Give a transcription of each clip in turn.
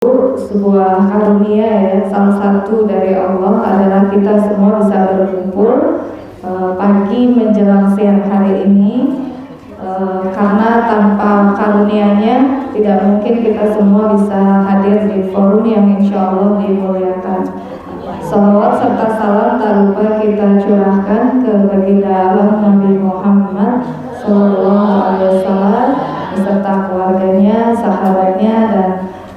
sebuah karunia ya, salah satu dari Allah adalah kita semua bisa berkumpul pagi menjelang siang hari ini, karena tanpa karunia-Nya tidak mungkin kita semua bisa hadir di forum yang insya Allah dimuliakan. Salawat serta salam tak lupa kita curahkan ke baginda Allah Nabi Muhammad Sallallahu Alaihi Wasallam beserta keluarganya, sahabatnya, dan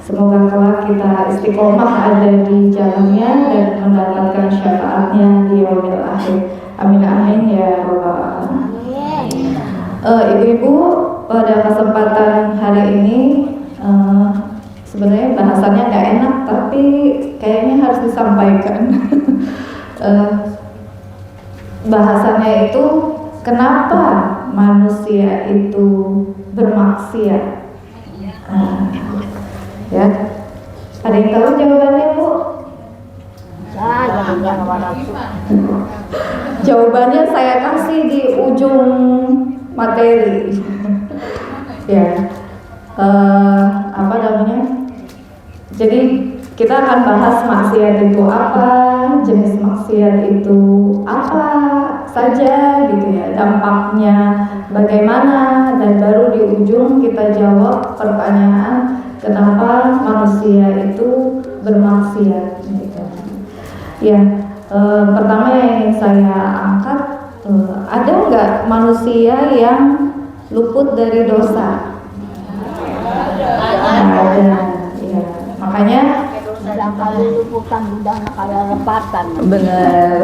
semoga kelak kita istiqomah ada di jalannya dan mendapatkan syafaatnya di yaumil akhir. Amin amin ya rabbal alamin. Ibu-ibu, pada kesempatan hari ini sebenarnya bahasannya nggak enak, tapi kayaknya harus disampaikan. Bahasannya itu kenapa manusia itu bermaksiat. Ya, ada yang tahu jawabannya, Bu? Jawabannya saya kasih di ujung materi. Ya, apa namanya? Jadi kita akan bahas maksiat itu apa, jenis maksiat itu apa saja gitu ya, dampaknya bagaimana, dan baru di ujung kita jawab pertanyaan kenapa manusia itu bermaksiat gitu. Ya, pertama yang ingin saya angkat, ada nggak manusia yang luput dari dosa? Ada. Ya, makanya benar.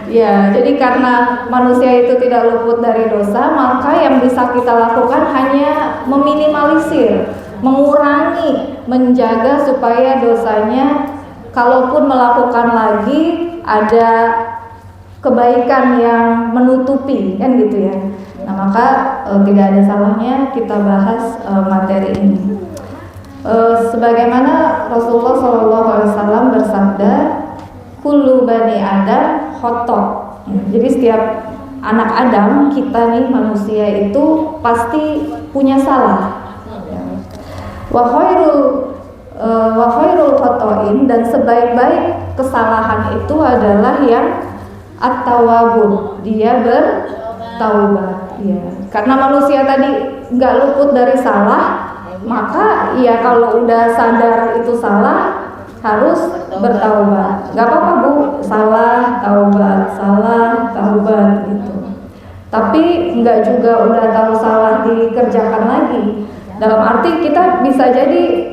Ya, jadi karena manusia itu tidak luput dari dosa, maka yang bisa kita lakukan hanya meminimalisir, mengurangi, menjaga supaya dosanya, kalaupun melakukan lagi, ada kebaikan yang menutupi, kan gitu ya. Nah, maka tidak ada salahnya kita bahas materi ini. Sebagaimana Rasulullah SAW bersabda, kullu bani Adam khotok. Jadi setiap anak Adam, kita nih manusia itu pasti punya salah. Wa khairul khotoin, dan sebaik-baik kesalahan itu adalah yang at-tawwabun, dia bertaubat. Ya. Karena manusia tadi nggak luput dari salah, maka ya kalau udah sadar itu salah harus bertaubat. Gak apa-apa, Bu, salah taubat gitu. Tapi nggak juga udah tahu salah dikerjakan lagi. Dalam arti kita bisa jadi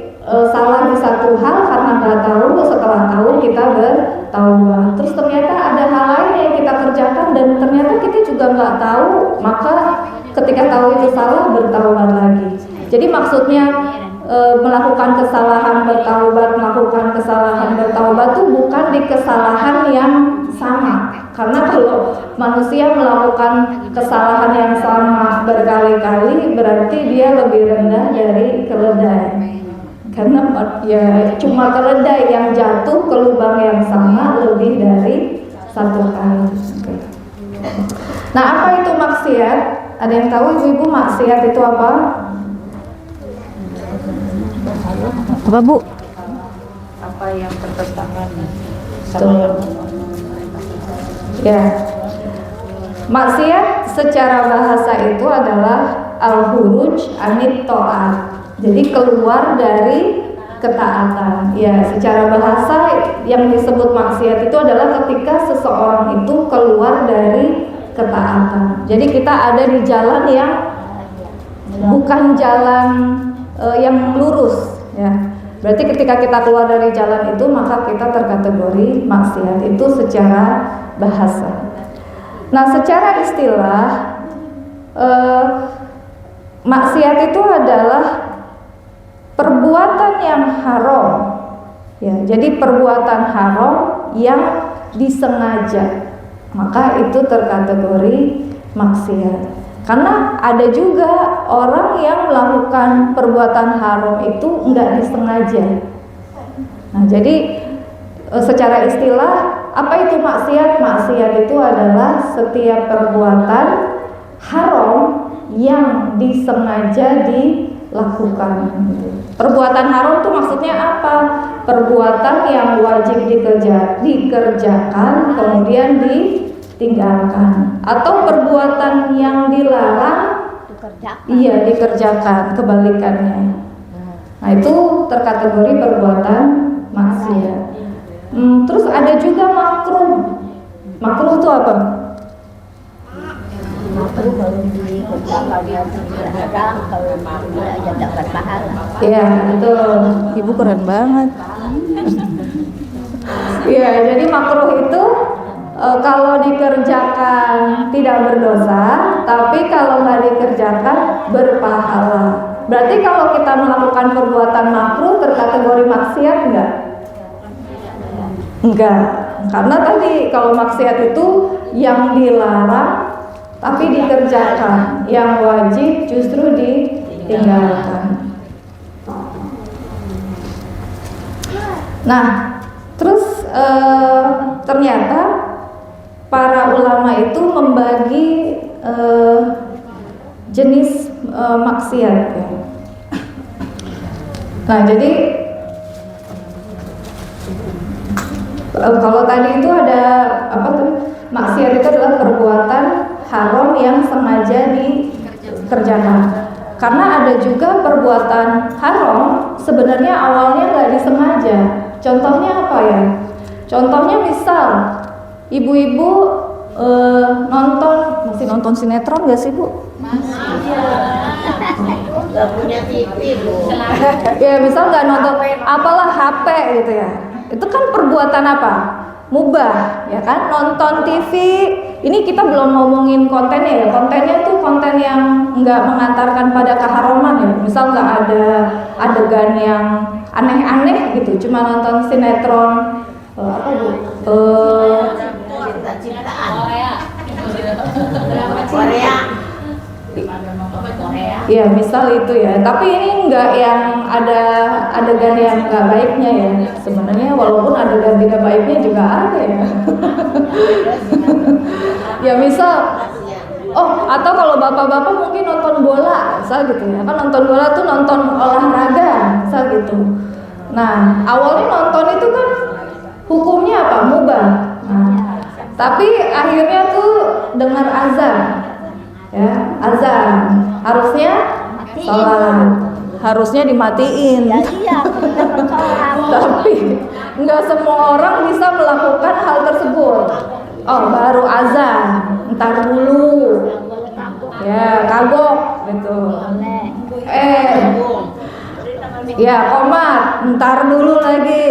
salah di satu hal karena nggak tahu, setelah tahu kita bertaubat. Terus ternyata ada hal lain yang kita kerjakan dan ternyata kita juga nggak tahu, maka ketika tahu itu salah bertaubat lagi. Jadi maksudnya melakukan kesalahan bertaubat itu bukan di kesalahan yang sama. Karena kalau manusia melakukan kesalahan yang sama berkali-kali, berarti dia lebih rendah dari keledai. Karena ya cuma keledai yang jatuh ke lubang yang sama lebih dari satu kali. Nah, apa itu maksiat? Ada yang tahu, ibu-ibu, maksiat itu apa? Apa, Bu? Apa yang bertentangan sama? Ya, maksiat secara bahasa itu adalah al-huruj anit ta'at. Jadi keluar dari ketaatan. Ya, secara bahasa yang disebut maksiat itu adalah ketika seseorang itu keluar dari ketaatan. Jadi kita ada di jalan yang bukan jalan yang lurus, ya. Berarti ketika kita keluar dari jalan itu, maka kita terkategori maksiat itu secara bahasa. Nah, secara istilah, maksiat itu adalah perbuatan yang haram, ya. Jadi perbuatan haram yang disengaja, maka itu terkategori maksiat. Karena ada juga orang yang melakukan perbuatan haram itu enggak disengaja. Nah, jadi secara istilah, apa itu maksiat? Maksiat itu adalah setiap perbuatan haram yang disengaja lakukan. Perbuatan haram itu maksudnya apa? Perbuatan yang wajib dikerjakan kemudian ditinggalkan, atau perbuatan yang dilarang dikerjakan kebalikannya. Nah, itu terkategori perbuatan maksiat. Terus ada juga makruh. Makruh itu apa? Makruh kalau dikerjakan dilarang, kalau aja dapat pahala. Iya, betul. Ibu keren banget. Iya, jadi makruh itu kalau dikerjakan tidak berdosa, tapi kalau nggak dikerjakan berpahala. Berarti kalau kita melakukan perbuatan makruh terkategori maksiat enggak? Enggak. Karena tadi kalau maksiat itu yang dilarang tapi dikerjakan, yang wajib justru ditinggalkan. Nah, terus ternyata para ulama itu membagi jenis maksiat ya. Nah, jadi kalau tadi itu ada apa tuh? Maksiat itu adalah perbuatan haram yang sengaja dikerjakan. Karena ada juga perbuatan haram sebenarnya awalnya nggak disengaja. Contohnya apa ya? Contohnya misal ibu-ibu masih nonton sinetron nggak sih Bu? Gak punya TV Bu. Ya misal nggak nonton apalah HP gitu ya. Itu kan perbuatan apa? Mubah, ya kan? Nonton TV. Ini kita belum ngomongin kontennya ya. Kontennya tuh konten yang nggak mengantarkan pada keharuman ya. Misal nggak ada adegan yang aneh-aneh gitu. Cuma nonton sinetron apa Bu? Cinta-cintaan. Korea. Ya misal itu ya, tapi ini enggak yang ada adegan yang enggak baiknya ya. Sebenarnya walaupun adegan tidak baiknya juga ada ya. Ya misal, atau kalau bapak-bapak mungkin nonton bola, misal gitu ya. Kan nonton bola tuh nonton olahraga, misal gitu. Nah awalnya nonton itu kan hukumnya apa? Mubah. Nah, tapi akhirnya tuh dengar azan. Ya, azan harusnya sholat, harusnya dimatiin. Iya, Tapi nggak semua orang bisa melakukan hal tersebut. Oh, baru azan, ntar dulu, ya kagok gitu. Ya komat, ntar dulu lagi.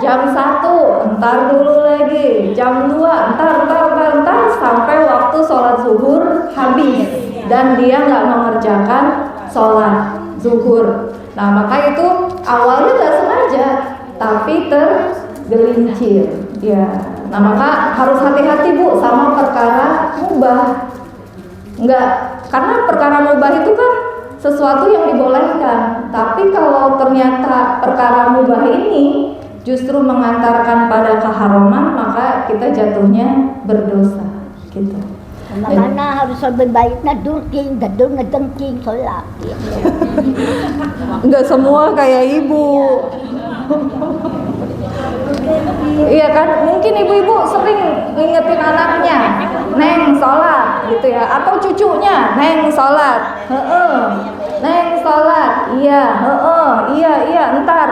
Jam 1, ntar dulu lagi. Jam 2, ntar sampai waktu sholat zuhur habis dan dia nggak mengerjakan sholat zuhur. Nah maka itu awalnya nggak sengaja tapi tergelincir. Ya. Nah maka harus hati-hati Bu sama perkara mubah. Karena perkara mubah itu kan sesuatu yang dibolehkan. Tapi kalau ternyata perkara mubah ini justru mengantarkan pada keharuman, maka kita jatuhnya berdosa gitu. Mana harus lebih baiknya dengking, ngedengking sholat. Enggak semua kayak ibu. Iya kan, mungkin ibu-ibu sering ngingetin anaknya, Neng sholat gitu ya, atau cucunya, Neng sholat, Neng sholat, iya, entar.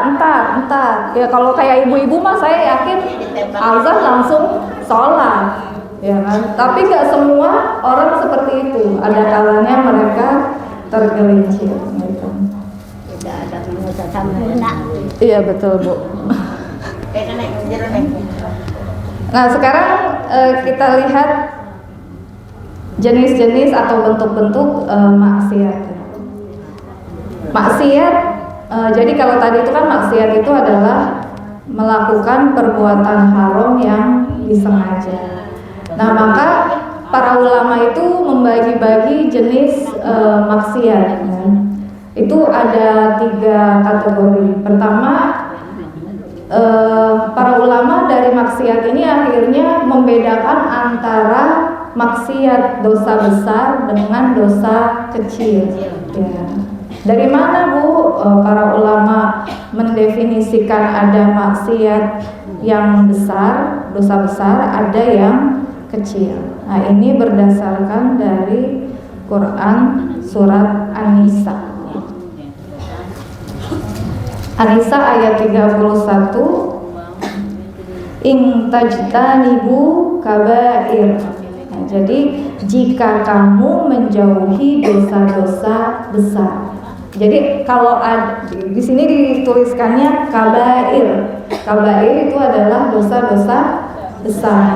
Ya kalau kayak ibu-ibu mah saya yakin azan langsung sholat, ya kan. Tapi nggak semua orang seperti itu. Ada kalanya mereka tergelincir. Gitu. Tidak ada manusia sempurna. Iya betul Bu. Nah sekarang kita lihat jenis-jenis atau bentuk-bentuk maksiat. Maksiat, jadi kalau tadi itu kan maksiat itu adalah melakukan perbuatan haram yang disengaja. Nah maka para ulama itu membagi-bagi jenis maksiat. Ya. Itu ada 3 kategori. Pertama, para ulama dari maksiat ini akhirnya membedakan antara maksiat dosa besar dengan dosa kecil. Ya. Dari mana Bu para ulama mendefinisikan ada maksiat yang besar, dosa besar, ada yang kecil? Nah, ini berdasarkan dari Quran surat An-Nisa. An-Nisa ayat 31, in tajtanibu kabair. Nah, jadi jika kamu menjauhi dosa-dosa besar. Jadi kalau di sini dituliskannya kabair. Kabair itu adalah dosa-dosa besar.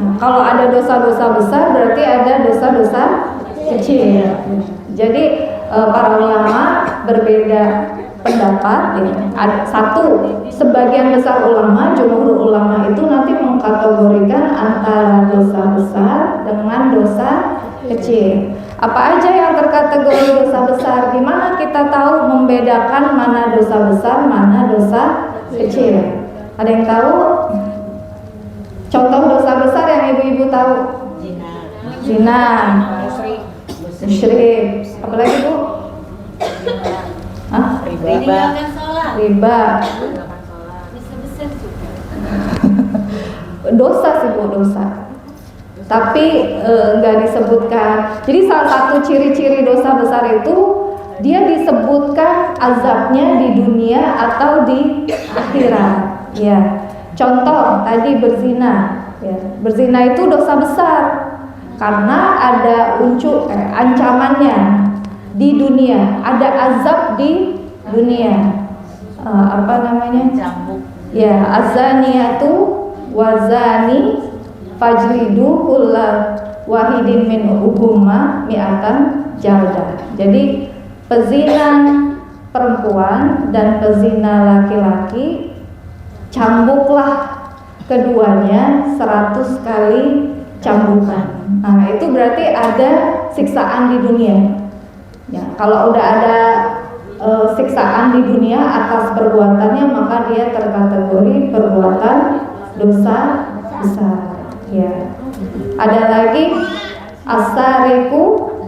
Nah, kalau ada dosa-dosa besar berarti ada dosa-dosa kecil. Jadi para ulama berbeda pendapat. Satu, sebagian besar ulama, jumhur ulama itu nanti mengkategorikan antara dosa besar dengan dosa kecil. Apa aja yang terkategori dosa besar? Gimana kita tahu membedakan mana dosa besar, mana dosa kecil? Ada yang tahu? Contoh dosa besar yang ibu-ibu tahu? Zina, musyrik, apalagi Bu? Riba. Dosa sih Bu, dosa. Tapi nggak disebutkan. Jadi salah satu ciri-ciri dosa besar itu dia disebutkan azabnya di dunia atau di akhirat. Ya. Contoh tadi berzina. Ya. Berzina itu dosa besar karena ada ancamannya di dunia, ada azab di dunia. Apa namanya? Ya, azaniyatu wazani fajlidu kulla wahidin min uhuma mi'atan jaldah. Jadi pezina perempuan dan pezina laki-laki cambuklah keduanya 100 kali cambukan. Nah, itu berarti ada siksaan di dunia. Ya, kalau udah ada siksaan di dunia atas perbuatannya, maka dia terkategori perbuatan dosa besar. Ya. Ada lagi asariku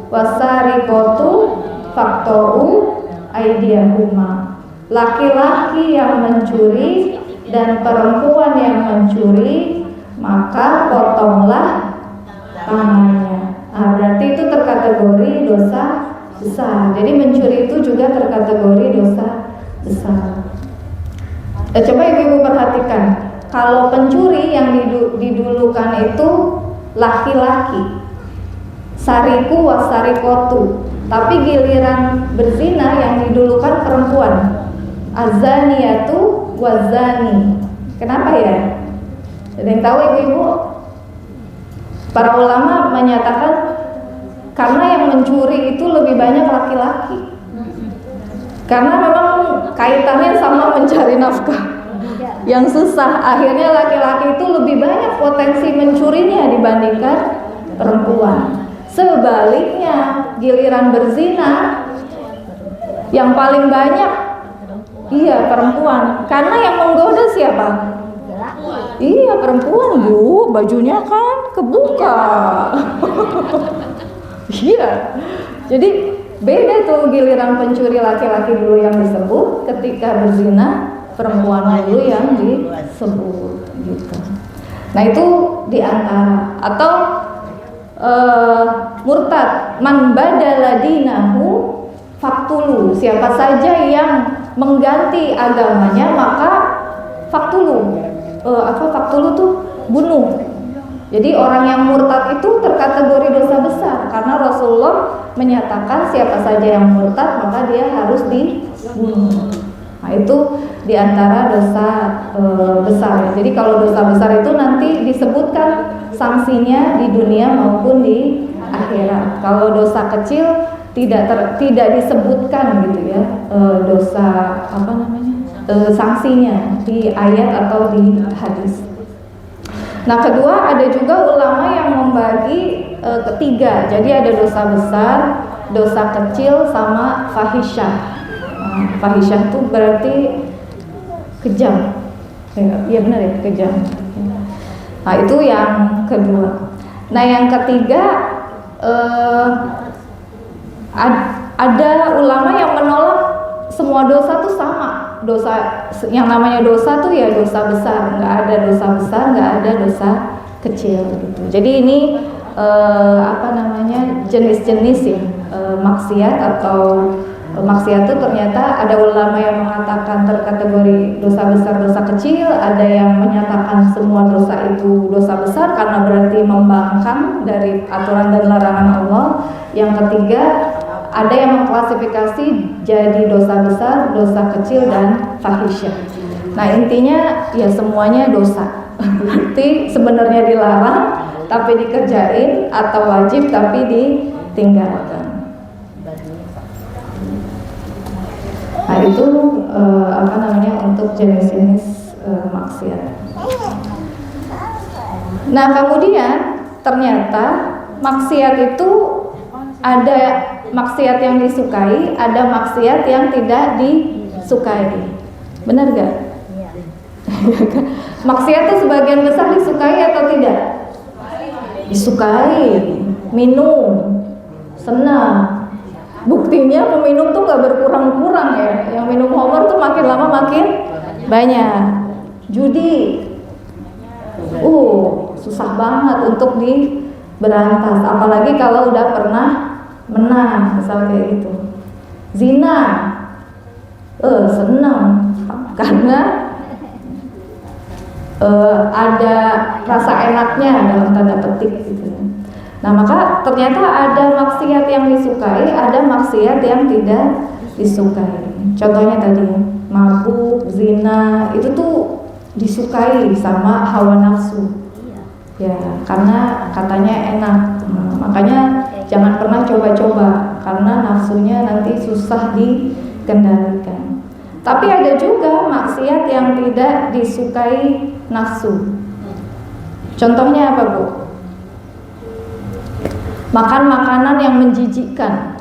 wasarikotu faktoru aidiyahuma. Laki-laki yang mencuri dan perempuan yang mencuri, maka potonglah tangannya. Nah, berarti itu terkategori dosa besar. Jadi mencuri itu juga terkategori dosa besar. Coba ibu-ibu perhatikan, kalau pencuri yang didulukan itu laki-laki, sariku wasarikotu, tapi giliran berzina yang didulukan perempuan, azaniyatu wazani. Kenapa ya? Ada yang tahu ibu-ibu? Para ulama menyatakan karena yang mencuri itu lebih banyak laki-laki. Karena memang kaitannya sama mencari nafkah yang susah. Akhirnya laki-laki itu lebih banyak potensi mencurinya dibandingkan perempuan. Sebaliknya, giliran berzina yang paling banyak perempuan. Karena yang menggoda siapa? Iya, perempuan Bu, bajunya kan kebuka. Iya. Jadi beda tuh giliran pencuri laki-laki dulu yang disebut, ketika berzina perempuan dulu yang disebut gitu. Nah, itu diantara. Atau murtad, man badala dinahu faktulu. Siapa saja yang mengganti agamanya maka faktulu. Faktulu tuh bunuh. Jadi orang yang murtad itu terkategori dosa besar karena Rasulullah menyatakan siapa saja yang murtad maka dia harus dibunuh. Nah, itu diantara dosa besar. Jadi kalau dosa besar itu nanti disebutkan sanksinya di dunia maupun di akhirat. Kalau dosa kecil tidak disebutkan gitu ya, dosa sanksinya di ayat atau di hadis. Nah, kedua ada juga ulama yang membagi ketiga. Jadi ada dosa besar, dosa kecil, sama fahisyah. Fahisyah itu berarti kejam. Iya benar ya, kejam. Nah, itu yang kedua. Nah, yang ketiga ada ulama yang menolak semua dosa tuh sama. Dosa yang namanya dosa tuh ya dosa besar, nggak ada dosa besar, nggak ada dosa kecil gitu. Jadi ini jenis-jenis ya maksiat atau maksiat itu ternyata ada ulama yang mengatakan terkategori dosa besar, dosa kecil, ada yang menyatakan semua dosa itu dosa besar karena berarti membangkang dari aturan dan larangan Allah. Yang ketiga, ada yang mengklasifikasi jadi dosa besar, dosa kecil, dan fahisyah. Nah intinya ya semuanya dosa. Berarti sebenarnya dilarang tapi dikerjain, atau wajib tapi ditinggalkan. Nah itu untuk jenis-jenis maksiat. Nah kemudian ternyata maksiat itu ada maksiat yang disukai, ada maksiat yang tidak disukai. Benar gak? Maksiat itu sebagian besar disukai atau tidak? Disukai. Minum, senang. Buktinya peminum tuh gak berkurang-kurang ya. Yang minum homer tuh makin lama makin banyak. Judi, susah banget untuk diberantas. Apalagi kalau udah pernah menang, misalnya kayak gitu. Zina, senang karena ada rasa enaknya dalam tanda petik gitu. Nah maka ternyata ada maksiat yang disukai, ada maksiat yang tidak disukai. Contohnya tadi mabuk, zina, itu tuh disukai sama hawa nafsu. Ya, karena katanya enak. Makanya jangan pernah coba-coba karena nafsunya nanti susah dikendalikan. Tapi ada juga maksiat yang tidak disukai nafsu. Contohnya apa, Bu? Makan makanan yang menjijikkan.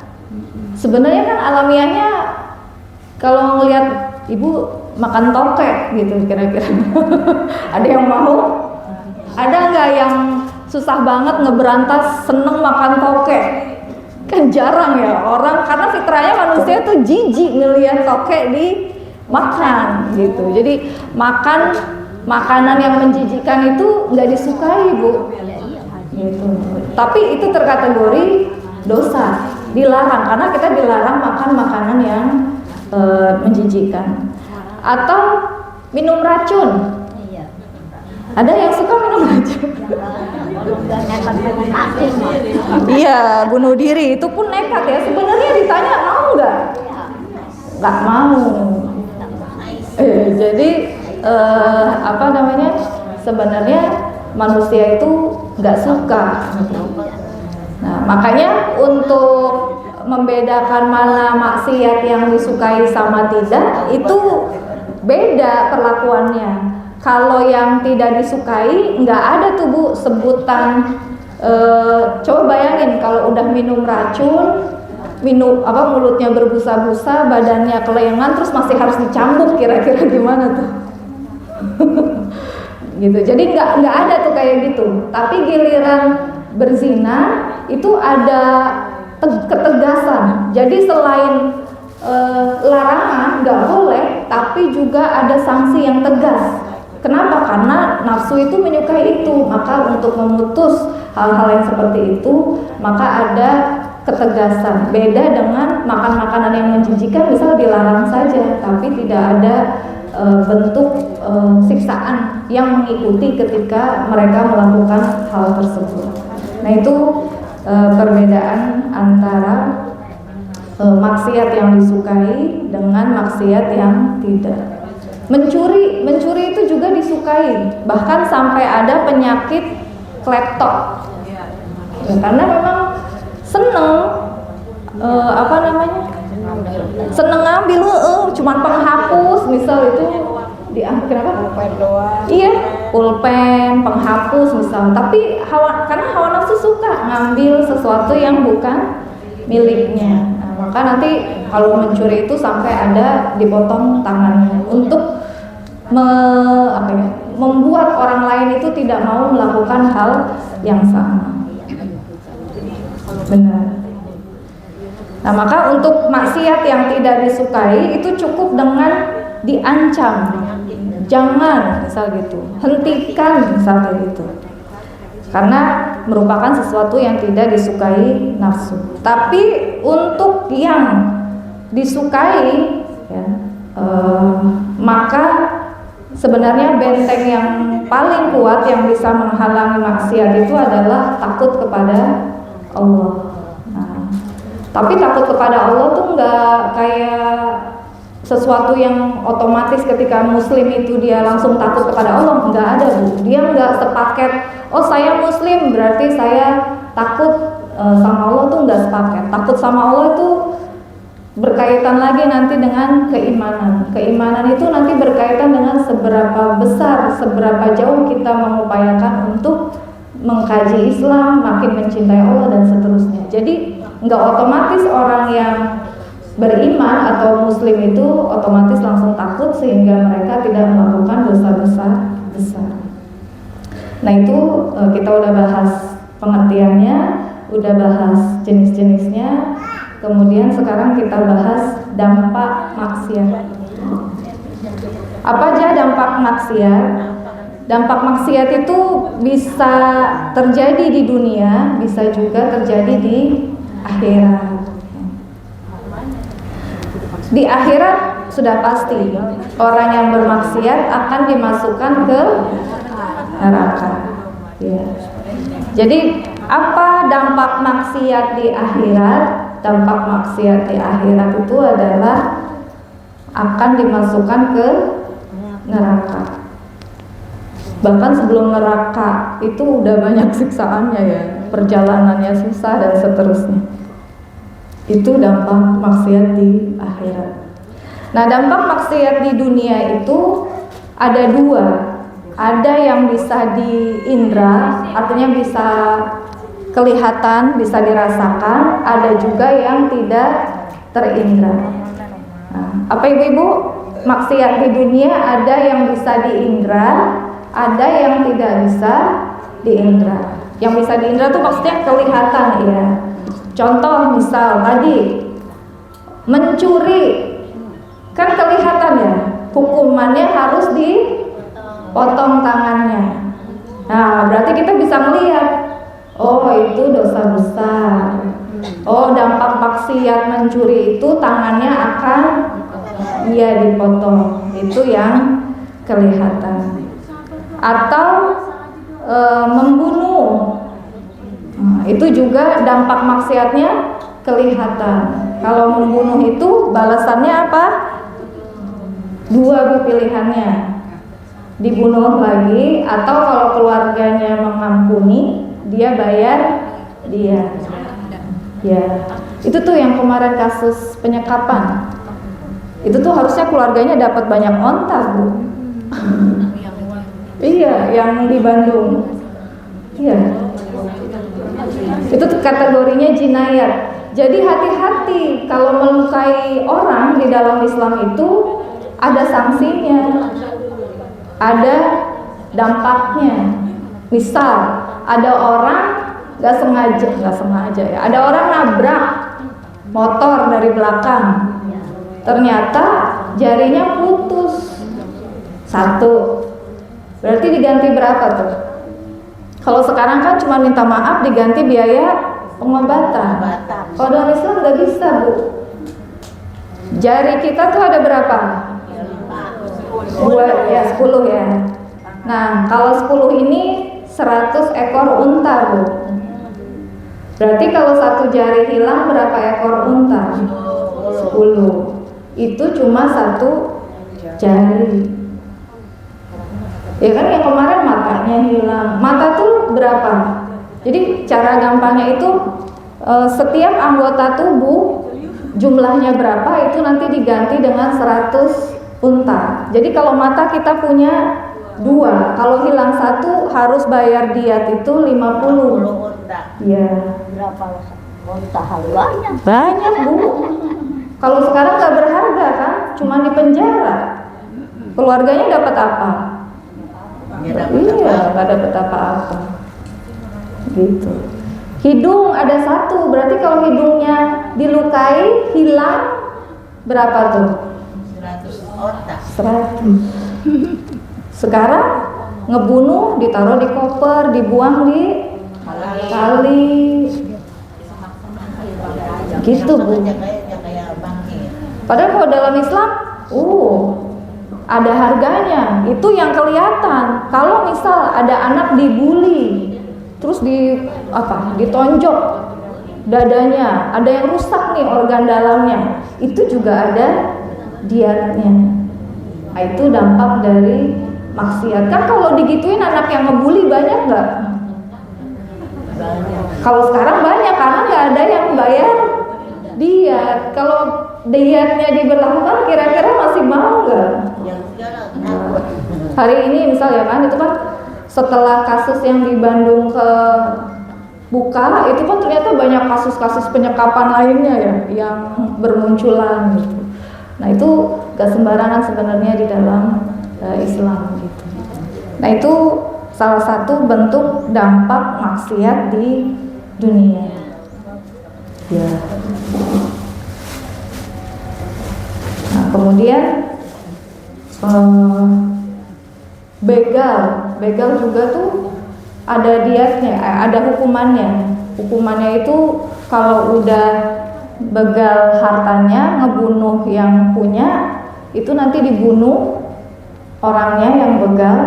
Sebenarnya kan alamiahnya kalau ngelihat Ibu makan tokek gitu kira-kira. Ada yang mau? Ada nggak yang susah banget ngeberantas seneng makan tokek? Kan jarang ya orang, karena fitrahnya manusia tuh jijik ngelihat tokek dimakan gitu. Jadi makan makanan yang menjijikkan itu nggak disukai, Bu. Gitu. Tapi itu terkategori dosa, dilarang karena kita dilarang makan makanan yang menjijikkan. Atau minum racun. Ada yang suka minum racun? Iya, bunuh diri itu pun nekat ya. Sebenarnya ditanya mau nggak? Nggak mau. Jadi sebenarnya manusia itu nggak suka. Nah, makanya untuk membedakan mana maksiat yang disukai sama tidak itu beda perlakuannya. Kalau yang tidak disukai nggak ada tuh, Bu, sebutan. Coba bayangin kalau udah minum racun, mulutnya berbusa-busa, badannya kelengan, terus masih harus dicambuk, kira-kira gimana tuh? Gitu. Jadi nggak ada tuh kayak gitu. Tapi giliran berzina itu ada ketegasan. Jadi selain larangan nggak boleh, tapi juga ada sanksi yang tegas. Kenapa? Karena nafsu itu menyukai itu. Maka untuk memutus hal-hal yang seperti itu, maka ada ketegasan. Beda dengan makan makanan yang menjijikan, misal dilarang saja, tapi tidak ada bentuk siksaan yang mengikuti ketika mereka melakukan hal tersebut. Nah itu perbedaan antara maksiat yang disukai dengan maksiat yang tidak. Mencuri itu juga disukai, bahkan sampai ada penyakit klepto. Ya, karena memang seneng seneng ngambil, cuman penghapus, misal itu diambil kenapa? Pulpen doang. Iya, pulpen, penghapus misal. Tapi karena hawa nafsu suka ngambil sesuatu yang bukan miliknya. Nah, maka nanti kalau mencuri itu sampai ada dipotong tangannya untuk membuat orang lain itu tidak mau melakukan hal yang sama. Benar. Nah, maka untuk maksiat yang tidak disukai itu cukup dengan diancam, jangan misal gitu, hentikan misalnya gitu, karena merupakan sesuatu yang tidak disukai nafsu. Tapi untuk yang disukai ya, maka sebenarnya benteng yang paling kuat yang bisa menghalangi maksiat itu adalah takut kepada Allah. Nah, tapi takut kepada Allah tuh nggak kayak sesuatu yang otomatis ketika muslim itu dia langsung takut kepada Allah. Nggak ada, Bu. Dia nggak sepaket, oh saya muslim berarti saya takut sama Allah, tuh nggak sepaket. Takut sama Allah itu berkaitan lagi nanti dengan keimanan. Keimanan itu nanti berkaitan dengan seberapa besar, seberapa jauh kita mengupayakan untuk mengkaji Islam, makin mencintai Allah dan seterusnya. Jadi nggak otomatis orang yang beriman atau muslim itu otomatis langsung takut sehingga mereka tidak melakukan dosa-dosa besar. Nah itu kita udah bahas pengertiannya, udah bahas jenis-jenisnya. Kemudian sekarang kita bahas dampak maksiat. Apa aja dampak maksiat? Dampak maksiat itu bisa terjadi di dunia, bisa juga terjadi di akhirat. Di akhirat sudah pasti orang yang bermaksiat akan dimasukkan ke neraka. Ya. Jadi apa dampak maksiat di akhirat? Dampak maksiat di akhirat itu adalah akan dimasukkan ke neraka. Bahkan sebelum neraka itu udah banyak siksaannya ya, perjalanannya susah dan seterusnya. Itu dampak maksiat di akhirat. Nah, dampak maksiat di dunia itu ada dua. Ada yang bisa diindra, artinya bisa kelihatan, bisa dirasakan. Ada juga yang tidak terindra. Nah, apa ibu-ibu? Maksiat di dunia ada yang bisa diindra, ada yang tidak bisa diindra. Yang bisa diindra itu maksudnya kelihatan ya. Contoh misal tadi mencuri, kan kelihatan ya, hukumannya harus dipotong tangannya. Nah berarti kita bisa melihat, oh itu dosa besar. Oh dampak maksiat mencuri itu tangannya akan dipotong. Itu yang kelihatan. Atau membunuh. Nah, itu juga dampak maksiatnya kelihatan. Kalau membunuh itu balasannya apa? Dua pilihannya, dibunuh lagi, atau kalau keluarganya mengampuni, dia bayar dia. Ya, itu tuh yang kemarin kasus penyekapan. Itu tuh harusnya keluarganya dapat banyak onta, Bu. Iya, yang di Bandung. Iya. Itu kategorinya jinayat. Jadi hati-hati kalau melukai orang di dalam Islam itu ada sanksinya, ada dampaknya. Misal ada orang nggak sengaja ya, ada orang nabrak motor dari belakang, ternyata jarinya putus satu, berarti diganti berapa tuh? Kalau sekarang kan cuma minta maaf diganti biaya pengobatan. Kalau dalam Islam nggak bisa, Bu. Jari kita tuh ada berapa? 10 ya. Nah kalau 10 ini 100 ekor unta, Bu. Berarti kalau satu jari hilang berapa ekor unta? 10. Itu cuma satu jari. Ya kan yang kemarin matanya hilang. Mata tuh berapa? Jadi cara gampangnya itu setiap anggota tubuh jumlahnya berapa itu nanti diganti dengan 100 unta. Jadi kalau mata kita punya 2, kalau hilang 1 harus bayar diat itu 50. Ya. Berapa unta harganya? Banyak, Bu. Kalau sekarang nggak berharga kan, cuma di penjara. Keluarganya dapat apa? Iya, nggak dapat apa-apa. Gitu. Hidung ada 1, berarti kalau hidungnya dilukai, hilang berapa tuh? 100 otak. 100. Sekarang ngebunuh, ditaruh di koper, dibuang di kali. Gitu Bu. Padahal kalau dalam Islam, ada harganya. Itu yang kelihatan. Kalau misal ada anak dibully, terus ditonjok dadanya, ada yang rusak nih organ dalamnya, itu juga ada diatnya. Nah, itu dampak dari maksiat. Kan kalau digituin anak yang ngebully banyak nggak? Kalau sekarang banyak karena nggak ada yang bayar diat. Kalau diatnya diberlakukan, kira-kira masih mau nggak? Hari ini misalnya kan, itu kan setelah kasus yang di Bandung ke buka, itu kan ternyata banyak kasus-kasus penyekapan lainnya ya yang bermunculan gitu. Nah itu gak sembarangan sebenarnya di dalam Islam gitu. Nah itu salah satu bentuk dampak maksiat di dunia. Ya. Nah kemudian begal juga tuh ada diatnya, ada hukumannya. Hukumannya itu kalau udah begal hartanya, ngebunuh yang punya, itu nanti dibunuh orangnya yang begal,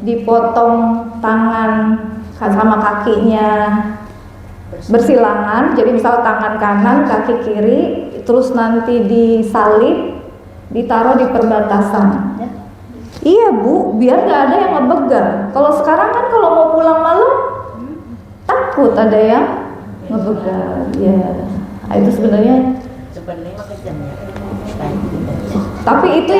dipotong tangan sama kakinya bersilangan. Jadi misal tangan kanan, kaki kiri, terus nanti disalib, ditaruh di perbatasan. Iya Bu, biar nggak ada yang ngebegal. Kalau sekarang kan kalau mau pulang malam takut ada yang ngebegal. Ya, nah, itu sebenarnya. Tapi itu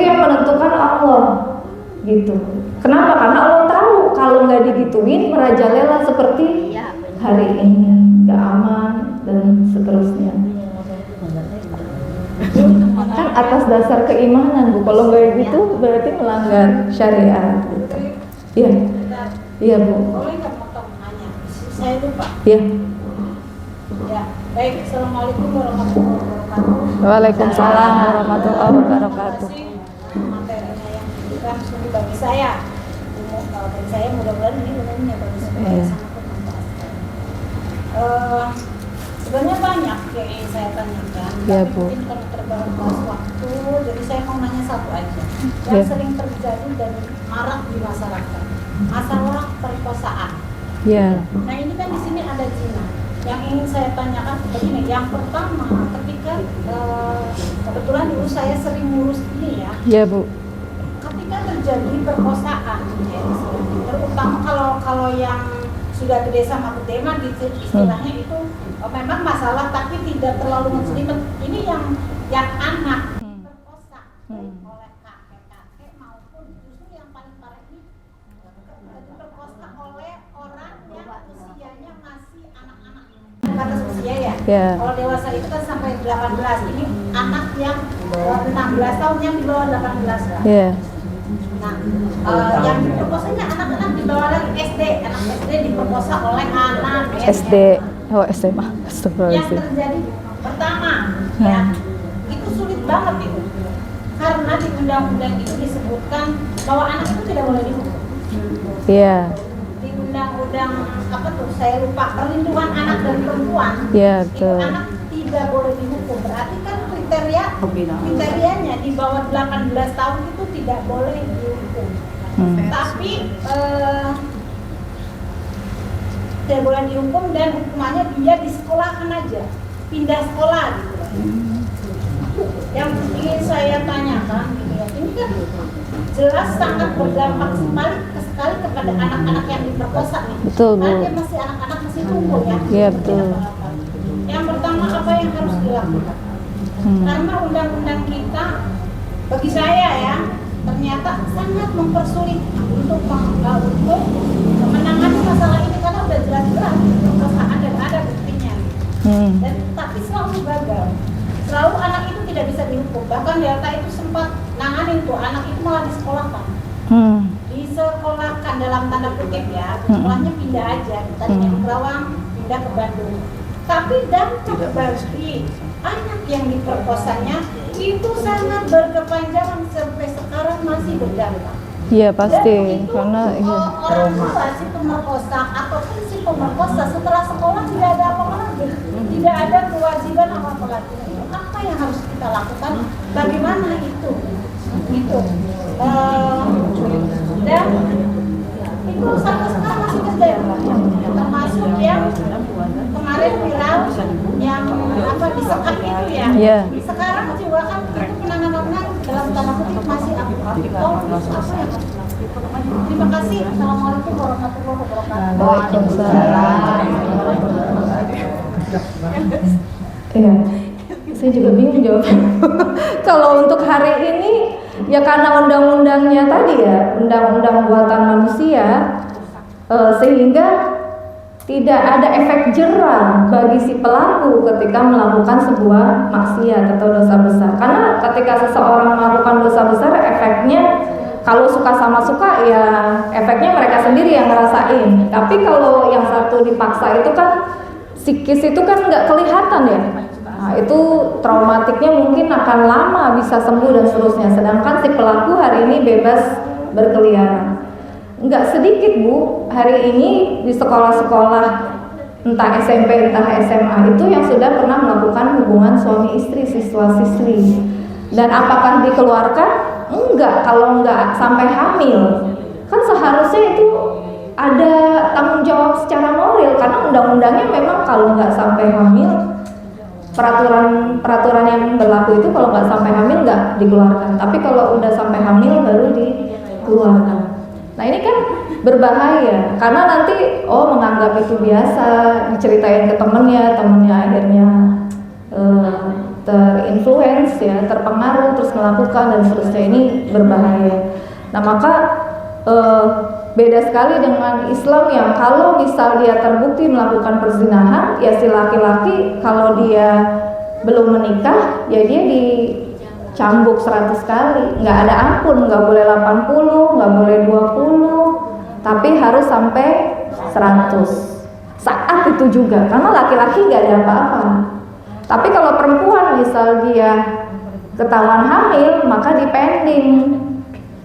yang menentukan Allah, gitu. Kenapa? Karena Allah tahu kalau nggak digituin merajalela seperti hari ini, nggak aman dan seterusnya. Kan atas dasar keimanan Bu, kalau nggak gitu berarti melanggar syariat gitu. Iya, iya Bu. Boleh nggak potong nanya? Saya lupa. Iya. Ya, baik. Assalamualaikum warahmatullahi wabarakatuh. Waalaikumsalam warahmatullahi wabarakatuh. Materinya yang diberikan sungguh bagi saya. Bagi saya mudah-mudahan ini umumnya bagi saya sangat bermanfaat. Sebenarnya banyak yang saya tanyakan, ya, tapi Bu. mungkin karena terbatas waktu, jadi saya mau nanya satu aja yang sering terjadi dan marak di masyarakat, masalah perkosaan. Ya. Nah ini kan di sini ada zina. Yang ingin saya tanyakan begini, yang pertama ketika kebetulan dulu saya sering ngurus ini ya. Ya Bu. Ketika terjadi perkosaan, ya, terutama kalau yang sudah gede sama gede mah istilahnya itu memang masalah tapi tidak terlalu menjelimet. Ini yang anak diperkosa oleh kakek-kakek maupun justru yang paling parah ini diperkosa oleh orang yang usianya masih anak-anak. Batas usia ya. Kalau dewasa itu kan sampai 18. Ini anak yang 16 tahun yang di bawah 18 lah. Nah, yang diperkosanya anak-anak di bawah lagi SD, anak SD diperkosa oleh anak SD. Oh SMA. Yang terjadi pertama, ya, itu sulit banget itu, karena di undang-undang itu disebutkan bahwa anak itu tidak boleh dihukum. Iya. Di undang-undang apa tuh? Saya lupa. Perlindungan anak dan perempuan. Iya, itu anak tidak boleh dihukum. Berarti kan kriterianya di bawah 18 tahun itu tidak boleh dihukum. Tapi tidak boleh dihukum dan hukumannya dia disekolahkan aja, pindah sekolah gitu. Yang ingin saya tanyakan gitu ya, ini kan jelas sangat berdampak sekali kepada anak-anak yang diperkosa nih. Betul, Bu. Karena dia masih anak-anak, masih tumbuh ya. Iya, betul. Yang pertama apa yang harus dilakukan? Karena undang-undang kita bagi saya ya ternyata sangat mempersulit untuk menangani masalah ini karena udah jelas-jelas perkosaan dan ada buktinya. Dan tapi selalu gagal. Selalu anak itu tidak bisa dihukum. Bahkan Delta itu sempat nanganin tuh anak itu malah disekolahkan. Disekolahkan dalam tanda kutip ya. Sekolahnya pindah aja. Tadinya di Kerawang pindah ke Bandung. Tapi dampak bagi anak yang diperkosanya itu sangat berkepanjangan sampai sekarang masih berdampak. Iya pasti, Dan itu, karena iya. orang tua si pemerkosa ataupun si pemerkosa setelah sekolah tidak ada apa-apa lagi, tidak ada kewajiban apa-apa lagi. Apa yang harus kita lakukan? Bagaimana itu? Itu dan itu sampai sekarang masih kecil, termasuk yang kemarin viral yang apa disekap itu ya. Yeah. Sekarang juga kan itu penanganannya dalam tanda kutip masih Terima kasih. Assalamualaikum warahmatullahi wabarakatuh. Waalaikumsalam. Iya, saya juga bingung jawabnya. Kalau untuk hari ini, ya karena undang-undangnya tadi ya, undang-undang buatan manusia, sehingga tidak ada efek jera bagi si pelaku ketika melakukan sebuah maksiat atau dosa besar. Karena ketika seseorang melakukan dosa besar, efeknya kalau suka sama suka ya efeknya mereka sendiri yang ngerasain. Tapi kalau yang satu dipaksa itu kan psikis itu kan nggak kelihatan ya. Nah, itu traumatiknya mungkin akan lama bisa sembuh dan seterusnya. Sedangkan si pelaku hari ini bebas berkeliaran. Nggak sedikit Bu, hari ini di sekolah-sekolah entah SMP entah SMA itu yang sudah pernah melakukan hubungan suami istri, siswa-siswi. Dan apakah dikeluarkan? Enggak, kalau enggak sampai hamil. Kan seharusnya itu ada tanggung jawab secara moral karena undang-undangnya memang kalau enggak sampai hamil, peraturan yang berlaku itu kalau enggak sampai hamil enggak dikeluarkan. Tapi kalau udah sampai hamil baru dikeluarkan. Nah ini kan berbahaya karena nanti menganggap itu biasa, diceritain ke temennya akhirnya terinfluence ya, terpengaruh terus melakukan dan seterusnya. Ini berbahaya. Nah maka beda sekali dengan Islam yang kalau misal dia terbukti melakukan perzinahan, ya si laki-laki kalau dia belum menikah ya dia dicambuk 100 kali, nggak ada ampun, nggak boleh 80, nggak boleh 20, tapi harus sampai 100 saat itu juga, karena laki-laki nggak ada apa-apa. Tapi kalau perempuan misal dia ketahuan hamil, maka dipending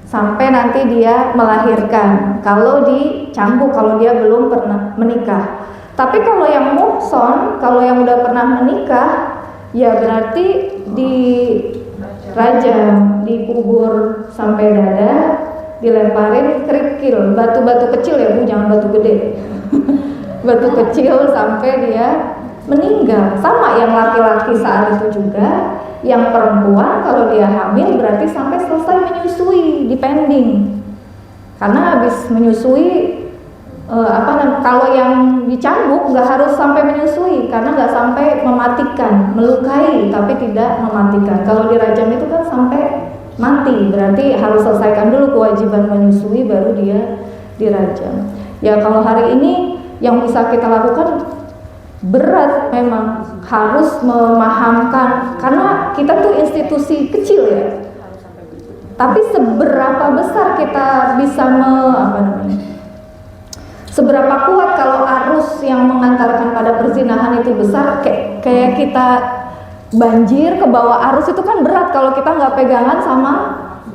sampai nanti dia melahirkan. Kalau dicambuk, kalau dia belum pernah menikah. Tapi kalau yang muhson, kalau yang udah pernah menikah, ya berarti dirajam, dikubur sampai dada, dilemparin kerikil, batu-batu kecil ya Bu, jangan batu gede. Batu kecil sampai dia meninggal. Sama yang laki-laki saat itu juga, yang perempuan kalau dia hamil berarti sampai selesai menyusui, dipending. Karena habis menyusui kalau yang dicambuk nggak harus sampai menyusui karena nggak sampai mematikan, melukai tapi tidak mematikan. Kalau dirajam itu kan sampai mati, berarti harus selesaikan dulu kewajiban menyusui baru dia dirajam. Ya kalau hari ini yang bisa kita lakukan berat, memang harus memahamkan karena kita tuh institusi kecil ya. Tapi seberapa besar kita bisa seberapa kuat kalau arus yang mengantarkan pada perzinahan itu besar, kayak kita banjir ke bawah arus itu kan berat kalau kita nggak pegangan sama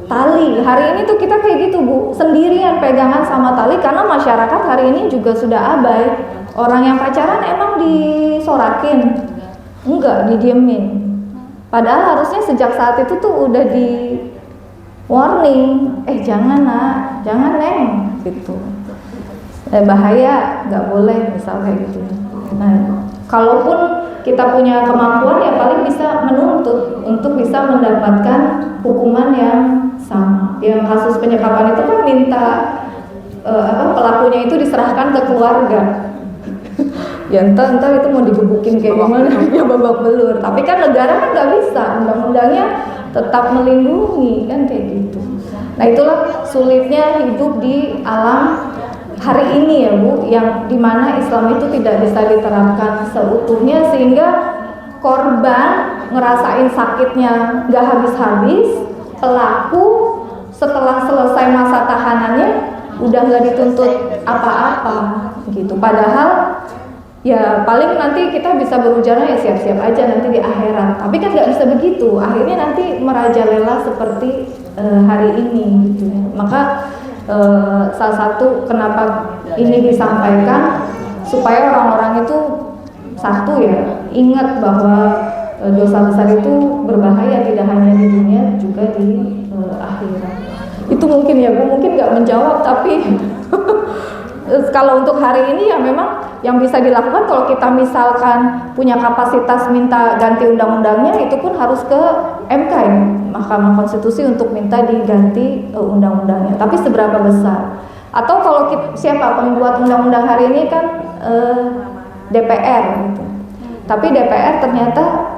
tali. Hari ini tuh kita kayak gitu Bu, sendirian pegangan sama tali karena masyarakat hari ini juga sudah abai. Orang yang pacaran emang disorakin? Enggak, didiemin. Padahal harusnya sejak saat itu tuh udah di warning, jangan nak, jangan neng, gitu. Bahaya, nggak boleh misal kayak gitu. Nah, kalaupun kita punya kemampuan ya paling bisa menuntut untuk bisa mendapatkan hukuman yang sama. Yang kasus penyekapan itu kan minta pelakunya itu diserahkan ke keluarga. Ya entar itu mau digebukin kayak gimana ya babak belur. Tapi kan negara kan nggak bisa, undang-undangnya tetap melindungi kan kayak gitu. Nah itulah sulitnya hidup di alam hari ini ya Bu, yang dimana Islam itu tidak bisa diterapkan seutuhnya sehingga korban ngerasain sakitnya nggak habis-habis, pelaku setelah selesai masa tahanannya udah nggak dituntut apa-apa gitu. Padahal ya paling nanti kita bisa berujarah ya siap-siap aja nanti di akhirat. Tapi kan nggak bisa begitu. Akhirnya nanti merajalela seperti hari ini gitu ya. Maka salah satu kenapa ini disampaikan supaya orang-orang itu satu ya ingat bahwa dosa besar itu berbahaya tidak hanya di dunia juga di akhirat. Itu mungkin ya Bu, mungkin nggak menjawab tapi kalau untuk hari ini ya memang yang bisa dilakukan kalau kita misalkan punya kapasitas minta ganti undang-undangnya itu pun harus ke MK ya, Mahkamah Konstitusi untuk minta diganti undang-undangnya. Tapi seberapa besar? Atau kalau siapa pembuat undang-undang hari ini kan DPR gitu. Tapi DPR ternyata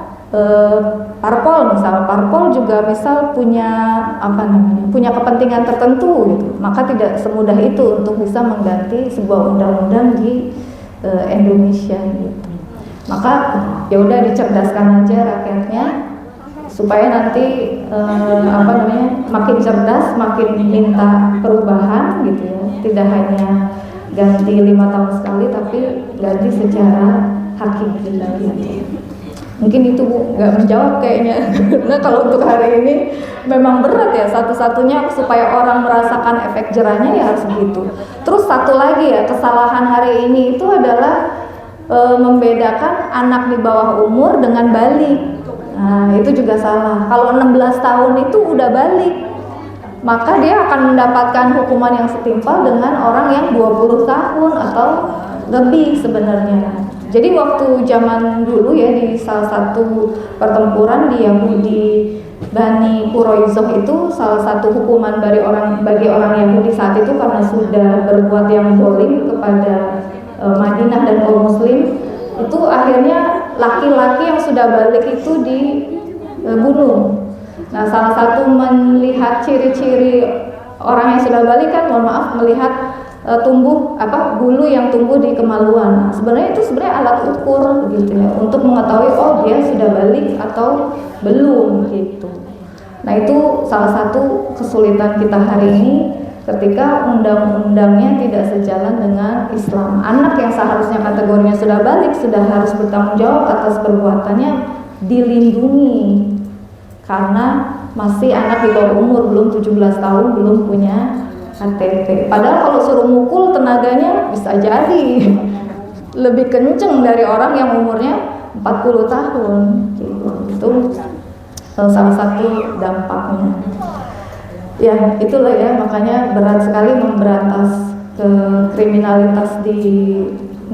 parpol juga misal punya punya kepentingan tertentu gitu, maka tidak semudah itu untuk bisa mengganti sebuah undang-undang di Indonesia gitu. Maka ya udah dicerdaskan aja rakyatnya supaya nanti makin cerdas, makin minta perubahan gitu ya, tidak hanya ganti 5 tahun sekali tapi ganti secara hakiki gitu. Mungkin itu Bu, nggak menjawab kayaknya. Karena kalau untuk hari ini memang berat ya, satu-satunya supaya orang merasakan efek jerahnya ya harus begitu. Terus satu lagi ya, kesalahan hari ini itu adalah membedakan anak di bawah umur dengan balik. Nah itu juga salah. Kalau 16 tahun itu udah balik, maka dia akan mendapatkan hukuman yang setimpal dengan orang yang 20 tahun atau lebih sebenarnya. Jadi waktu zaman dulu ya di salah satu pertempuran di Yahudi Bani Quraizoh itu salah satu hukuman bagi orang Yahudi saat itu karena sudah berbuat yang zalim kepada Madinah dan kaum muslim, itu akhirnya laki-laki yang sudah balik itu dibunuh. Nah, salah satu melihat ciri-ciri orang yang sudah balik kan, mohon maaf, melihat tumbuh bulu yang tumbuh di kemaluan. Nah, sebenarnya itu alat ukur gitu ya untuk mengetahui oh dia sudah balik atau belum gitu. Nah, itu salah satu kesulitan kita hari ini ketika undang-undangnya tidak sejalan dengan Islam. Anak yang seharusnya kategorinya sudah balik sudah harus bertanggung jawab atas perbuatannya dilindungi karena masih anak di bawah umur, belum 17 tahun, belum punya KTP. Padahal kalau suruh mukul tenaganya bisa jadi lebih kenceng dari orang yang umurnya 40 tahun gitu. Itu salah satu dampaknya. Ya itulah ya, makanya berat sekali memberantas kriminalitas di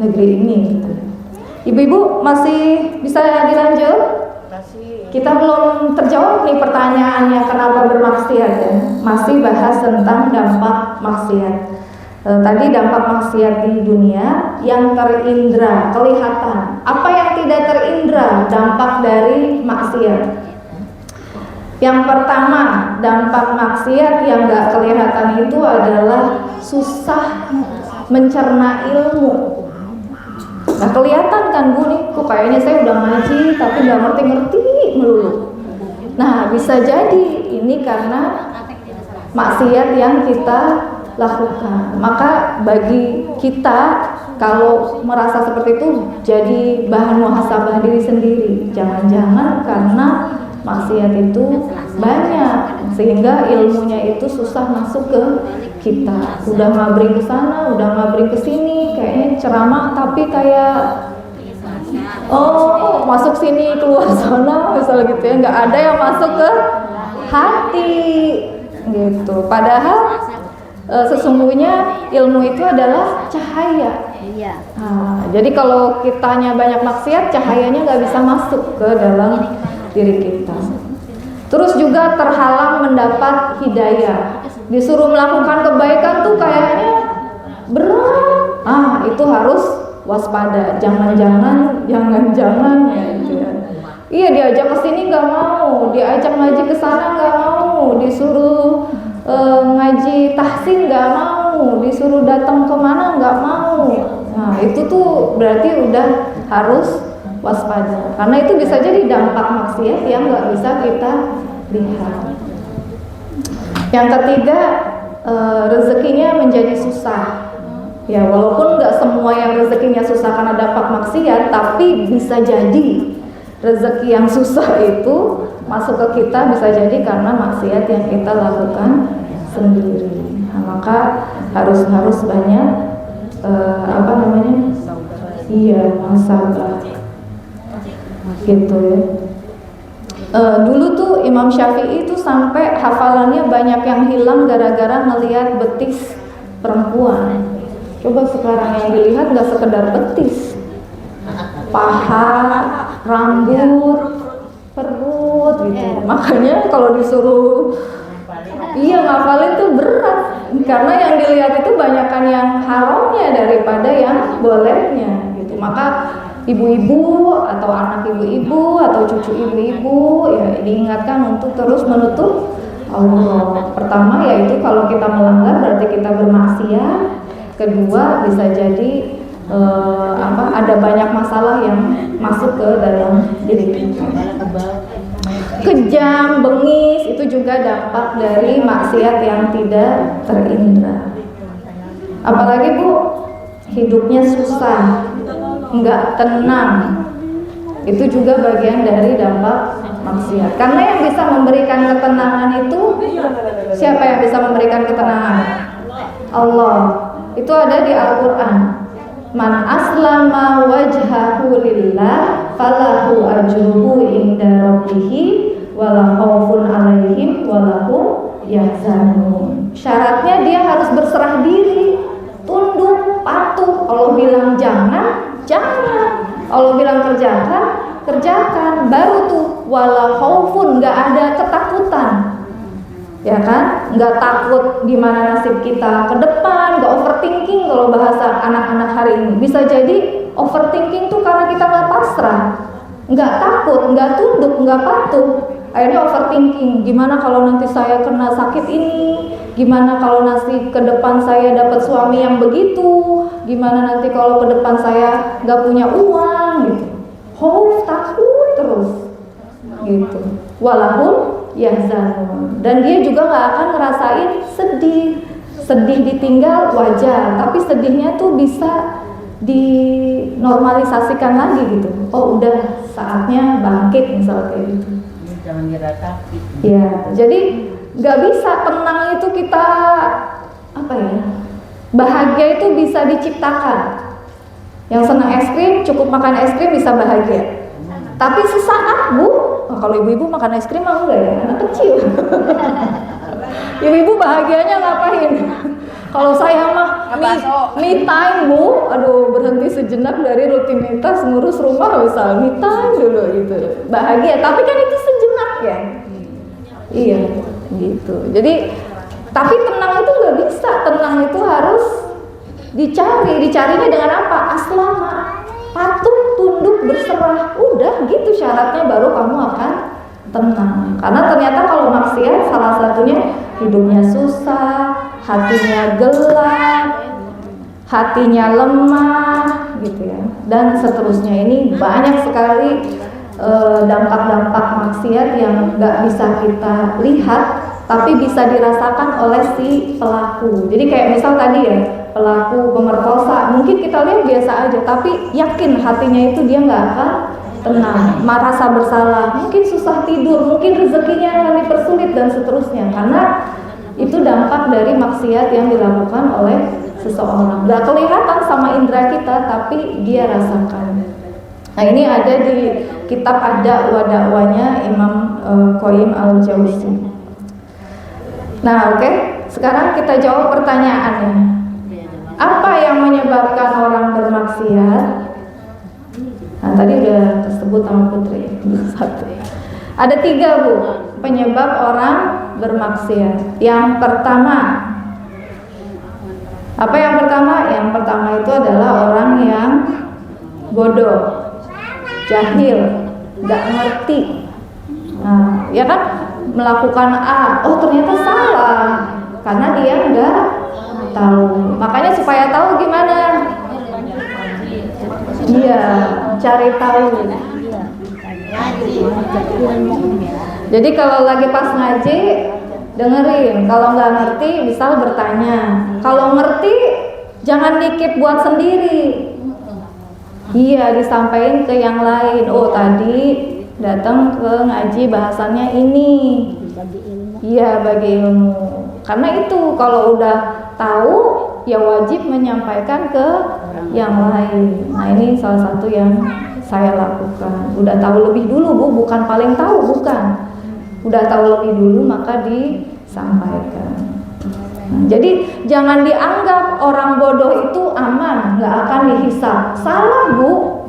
negeri ini gitu. Ibu-ibu masih bisa dilanjut? Kita belum terjawab nih pertanyaannya kenapa bermaksiat ya. Masih bahas tentang dampak maksiat. Tadi dampak maksiat di dunia yang terindra, kelihatan. Apa yang tidak terindra dampak dari maksiat? Yang pertama, dampak maksiat yang gak kelihatan itu adalah susah mencerna ilmu. Nah kelihatan kan Bu nih, kok kayaknya saya udah ngaji tapi gak ngerti-ngerti melulu. Nah bisa jadi ini karena maksiat yang kita lakukan. Maka bagi kita kalau merasa seperti itu jadi bahan muhasabah diri sendiri. Jangan-jangan karena maksiat itu banyak sehingga ilmunya itu susah masuk ke kita. Udah ngabring ke sana, udah ngabring ke sini, kayaknya ceramah tapi kayak masuk sini keluar sana misal gitu ya, nggak ada yang masuk ke hati gitu. Padahal sesungguhnya ilmu itu adalah cahaya. Nah, jadi kalau kitanya banyak maksiat, cahayanya nggak bisa masuk ke dalam diri kita. Terus juga terhalang mendapat hidayah. Disuruh melakukan kebaikan tuh kayaknya berat. Itu harus waspada. Jangan-jangan ya gitu ya. Iya, diajak ke sini nggak mau, diajak ngaji ke sana nggak mau, disuruh ngaji tahsin nggak mau, disuruh datang kemana nggak mau. Nah itu tuh berarti udah harus waspada, karena itu bisa jadi dampak maksiat yang nggak bisa kita lihat. Yang ketiga, rezekinya menjadi susah. Ya, walaupun nggak semua yang rezekinya susah karena dampak maksiat, tapi bisa jadi rezeki yang susah itu masuk ke kita bisa jadi karena maksiat yang kita lakukan sendiri. Nah, maka harus banyak iya, sabar gitu ya. Dulu tuh Imam Syafi'i itu sampai hafalannya banyak yang hilang gara-gara melihat betis perempuan. Coba sekarang yang dilihat nggak sekedar betis, paha, rambut, perut gitu. Makanya kalau disuruh ngafalin tuh berat, karena yang dilihat itu banyakkan yang haramnya daripada yang bolehnya gitu. Maka ibu-ibu atau anak ibu-ibu atau cucu ibu-ibu ya diingatkan untuk terus menutup Allah. Pertama yaitu kalau kita melanggar berarti kita bermaksiat. Kedua bisa jadi ada banyak masalah yang masuk ke dalam diri kita. Kejam, bengis itu juga dampak dari maksiat yang tidak terindra. Apalagi Bu, hidupnya susah, nggak tenang, itu juga bagian dari dampak maksiat. Karena yang bisa memberikan ketenangan itu siapa yang bisa memberikan ketenangan? Allah. Itu ada di Al-Quran. Man aslama wajhahu lillah falahu ajruhu inda rabbihi wala khaufun alaihim walahum yahzanun. Syaratnya dia harus berserah diri, tunduk, patuh. Allah bilang jangan, jangan. Allah bilang kerjakan. Baru tuh wala khaufun, nggak ada ketakutan. Ya kan, nggak takut gimana nasib kita ke depan, nggak overthinking. Kalau bahasa anak-anak hari ini bisa jadi overthinking tuh karena kita nggak pasrah, nggak takut, nggak tunduk, nggak patuh. Akhirnya overthinking, gimana kalau nanti saya kena sakit ini, gimana kalau nanti ke depan saya dapat suami yang begitu, gimana nanti kalau ke depan saya nggak punya uang gitu. Takut terus gitu. Walaupun yahzanun, dan dia juga nggak akan ngerasain sedih ditinggal wajar, tapi sedihnya tuh bisa dinormalisasikan lagi gitu. Oh udah saatnya bangkit misalnya kayak gitu. Jangan diratapi. Ya, jadi nggak bisa tenang itu kita bahagia itu bisa diciptakan. Yang senang es krim cukup makan es krim bisa bahagia. Tapi sesaat Bu, kalau ibu-ibu makan es krim mah enggak ya, anak kecil. Ibu-ibu bahagianya ngapain? Kalau saya mah me time Bu, aduh berhenti sejenak dari rutinitas ngurus rumah misal, me time dulu gitu. Bahagia, tapi kan itu sejenak ya. Iya, gitu. Jadi, tapi tenang itu nggak bisa, tenang itu harus dicarinya dengan apa? Aslama. Patuh, tunduk, berserah, udah gitu syaratnya baru kamu akan tenang. Karena ternyata kalau maksiat salah satunya hidupnya susah, hatinya gelap, hatinya lemah gitu ya, dan seterusnya. Ini banyak sekali dampak-dampak maksiat yang nggak bisa kita lihat tapi bisa dirasakan oleh si pelaku. Jadi kayak misal tadi ya, pelaku pemerkosa, mungkin kita lihat biasa aja, tapi yakin hatinya itu dia nggak akan tenang, merasa bersalah, mungkin susah tidur, mungkin rezekinya akan dipersulit dan seterusnya, karena itu dampak dari maksiat yang dilakukan oleh seseorang. Nggak kelihatan sama indera kita, tapi dia rasakan. Nah ini ada di kitab Ad-Da' wa Da'wanya Imam Qayyim al-Jauzi. Nah oke, sekarang kita jawab pertanyaannya. Apa yang menyebabkan orang bermaksiat? Nah tadi udah tersebut sama Putri. Satu. Ada 3 Bu penyebab orang bermaksiat. Yang pertama, apa yang pertama? Yang pertama itu adalah orang yang bodoh, jahil, nggak ngerti. Nah, ya kan, melakukan A, oh ternyata salah, karena dia nggak tahu. Makanya supaya tahu gimana? Iya, cari tahu. Jadi kalau lagi pas ngaji, dengerin. Kalau nggak ngerti, misal bertanya. Kalau ngerti, Jangan dikip buat sendiri. Iya, disampaikan ke yang lain. Oh, tadi datang ke ngaji bahasannya ini. bagi ilmu. Iya, bagi ilmu. Karena itu kalau udah tahu ya wajib menyampaikan ke yang lain. Nah, ini salah satu yang saya lakukan. Udah tahu lebih dulu, Bu, bukan paling tahu, bukan. Udah tahu lebih dulu maka disampaikan. Nah, jadi jangan dianggap orang bodoh itu aman, nggak akan dihisab. Salah, Bu.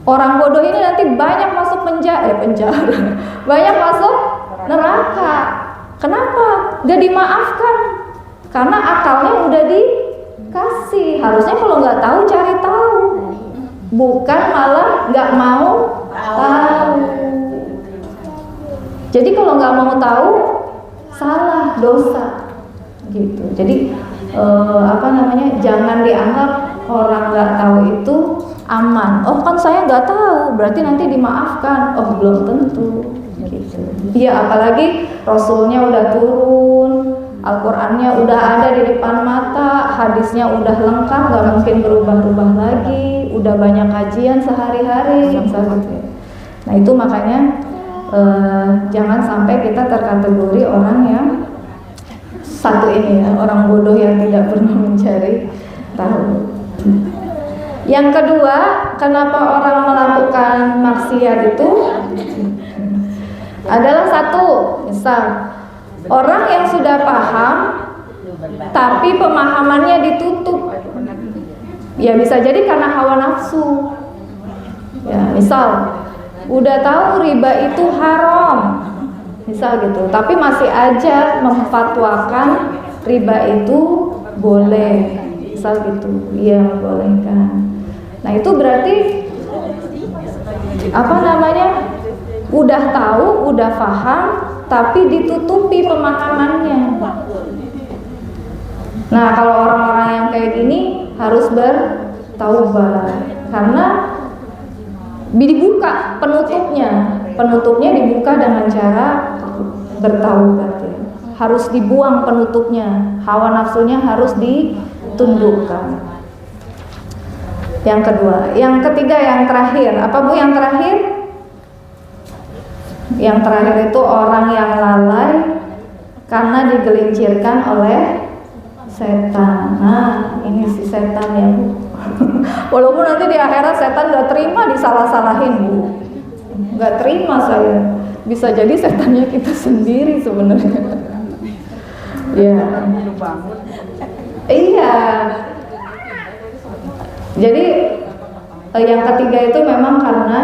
Orang bodoh ini nanti banyak masuk penjara, banyak masuk neraka. Kenapa? Gak dimaafkan. Karena akalnya udah dikasih. Harusnya kalau nggak tahu cari tahu, bukan malah nggak mau tahu. Jadi kalau nggak mau tahu salah, dosa. Gitu. Jadi jangan dianggap orang nggak tahu itu aman. Oh, kan saya nggak tahu, berarti nanti dimaafkan. Oh, belum tentu. Gitu. Iya, apalagi Rasulnya udah turun, Al-Qur'annya udah ada di depan mata, hadisnya udah lengkap, nggak mungkin berubah-ubah lagi, udah banyak kajian sehari-hari, misalnya gitu. Nah, itu makanya jangan sampai kita terkategori orang yang satu ini ya, orang bodoh yang tidak pernah mencari tahu. Yang kedua, kenapa orang melakukan maksiat itu adalah satu, misal orang yang sudah paham tapi pemahamannya ditutup. Ya bisa jadi karena hawa nafsu. Ya, misal udah tahu riba itu haram, misal gitu, tapi masih aja memfatwakan riba itu boleh, misal gitu, iya bolehkan. Nah, itu berarti udah tahu, udah paham, tapi ditutupi pemahamannya. Nah, kalau orang-orang yang kayak gini harus bertaubat, karena dibuka penutupnya dibuka dengan cara bertaubat ya. Harus dibuang penutupnya, hawa nafsunya harus ditundukkan. Yang kedua, yang ketiga, yang terakhir, apa Bu yang terakhir? Yang terakhir itu orang yang lalai karena digelincirkan oleh setan. Nah, ini si setan ya Bu. Walaupun nanti di akhirat setan gak terima disalah-salahin Bu, gak terima saya. Bisa jadi setannya kita sendiri sebenarnya. Ya. Iya. Jadi yang ketiga itu memang karena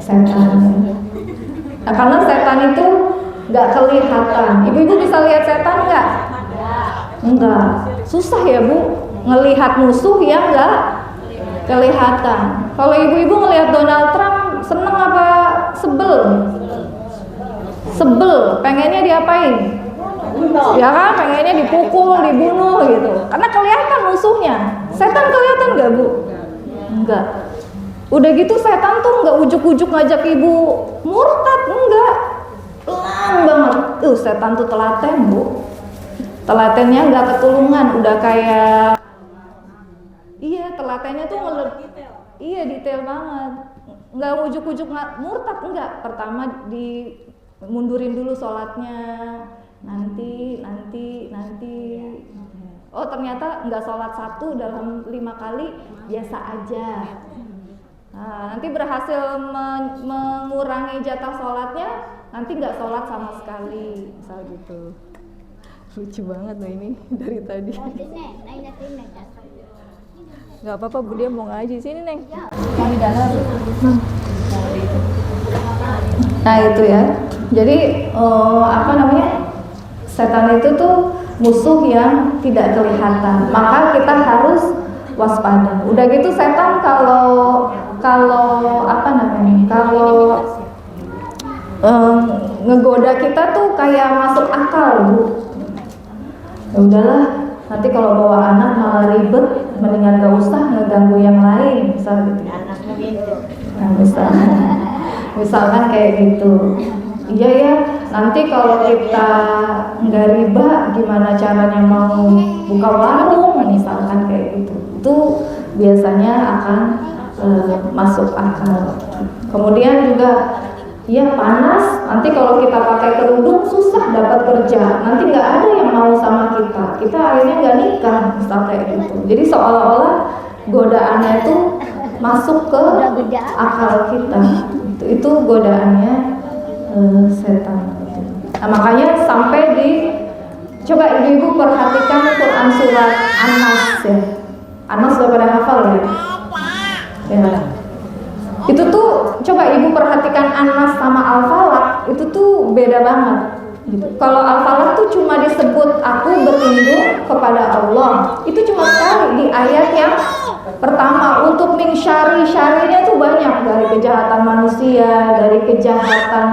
setan. Nah, karena setan itu gak kelihatan. Ibu-ibu bisa lihat setan nggak? Enggak. Susah ya Bu ngelihat musuh yang nggak kelihatan. Kalau ibu-ibu ngelihat Donald Trump seneng apa sebel? Sebel, pengennya diapain? Ya kan, pengennya dipukul, dibunuh gitu. Karena kelihatan musuhnya. Setan kelihatan nggak Bu? Enggak. Udah gitu setan tuh nggak ujuk-ujuk ngajak ibu murtad, enggak. Pelan banget. Setan tuh telaten Bu. Telatennya nggak ketulungan, udah kayak telatennya tuh iya detail banget, nggak ujuk-ujuk murtad, enggak. Pertama mundurin dulu sholatnya, nanti. Oh ternyata nggak sholat 1 dalam 5 kali, biasa aja. Nah, nanti berhasil mengurangi jatah sholatnya, nanti nggak sholat sama sekali, misal gitu. Lucu banget loh ini dari tadi. Gak apa-apa Bu, dia mau ngaji sini Neng. Di dalam. Nah itu ya. Jadi setan itu tuh musuh yang tidak kelihatan. Maka kita harus waspada. Udah gitu setan kalau ngegoda kita tuh kayak masuk akal Bu. Ya udahlah, nanti kalau bawa anak malah ribet, mendingan gak usah ngeganggu yang lain, misal gitu. Nah, misalkan kayak gitu. Iya ya, nanti kalau kita nggak riba, gimana caranya mau buka warung, misalkan kayak itu biasanya akan masuk akal. Kemudian juga ya panas, nanti kalau kita pakai kerudung susah dapat kerja, nanti nggak ada yang mau sama kita akhirnya nggak nikah, kayak gitu. Jadi seolah-olah godaannya itu masuk ke akal kita, itu godaannya setan. Nah, makanya sampai coba ibu-ibu perhatikan Quran surat An-Nas ya. An-Nas sudah pada hafal ya? Ya. Itu tuh coba ibu perhatikan An-Nas sama Al-Falaq, itu tuh beda banget gitu. Kalau Al-Falaq tuh cuma disebut aku berlindung kepada Allah, itu cuma sekali di ayat yang pertama. Untuk min syarinya tuh banyak, dari kejahatan manusia, dari kejahatan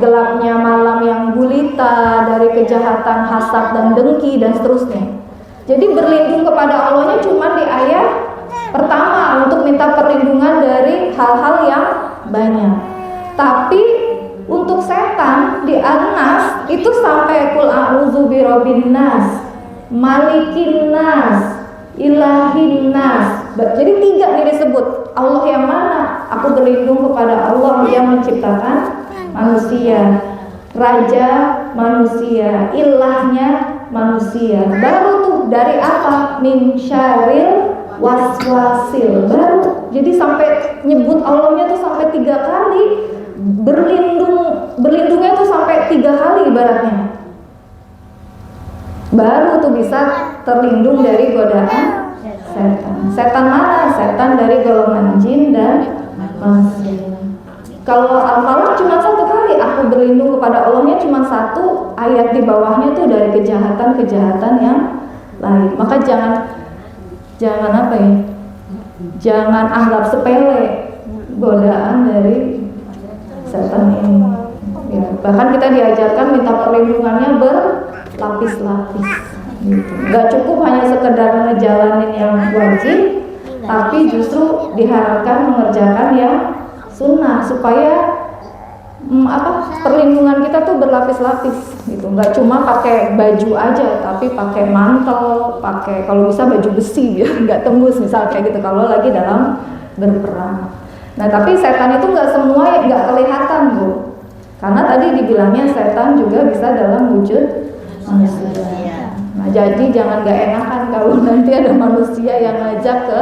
gelapnya malam yang gulita, dari kejahatan hasad dan dengki dan seterusnya. Jadi berlindung kepada Allahnya cuma di ayat pertama, untuk minta perlindungan dari hal-hal yang banyak. Tapi untuk setan di An-Nas itu sampai qul a'udzu birabbin nas, malikin nas, ilahin nas. Jadi 3 nih disebut. Allah yang mana? Aku berlindung kepada Allah yang menciptakan manusia, raja manusia, ilahnya manusia. Baru tuh dari apa? Min syarril waswasil, baru. Jadi sampai nyebut Allahnya tuh sampai 3 kali, berlindungnya tuh sampai 3 kali ibaratnya. Baru tuh bisa terlindung dari godaan setan. Setan mana? Setan dari golongan jin dan manusia. Kalau Al-Falaq cuma 1 kali, aku berlindung kepada Allahnya cuma 1, ayat di bawahnya tuh dari kejahatan-kejahatan yang lain. Maka jangan apa ya? Jangan anggap sepele godaan dari setan ini. Ya, bahkan kita diajarkan minta perlindungannya berlapis-lapis. Gitu. Gak cukup hanya sekedar ngejalanin yang wajib, tapi justru diharapkan mengerjakan yang sunnah supaya perlindungan kita tuh berlapis-lapis gitu. Gak cuma pakai baju aja, tapi pakai mantel, pakai kalau bisa baju besi biar nggak tembus misal kayak gitu kalau lagi dalam berperang. Nah tapi setan itu nggak semua nggak kelihatan Bu, karena tadi dibilangnya setan juga bisa dalam wujud manusia. Nah jadi jangan gak enakan kalau nanti ada manusia yang ngajak ke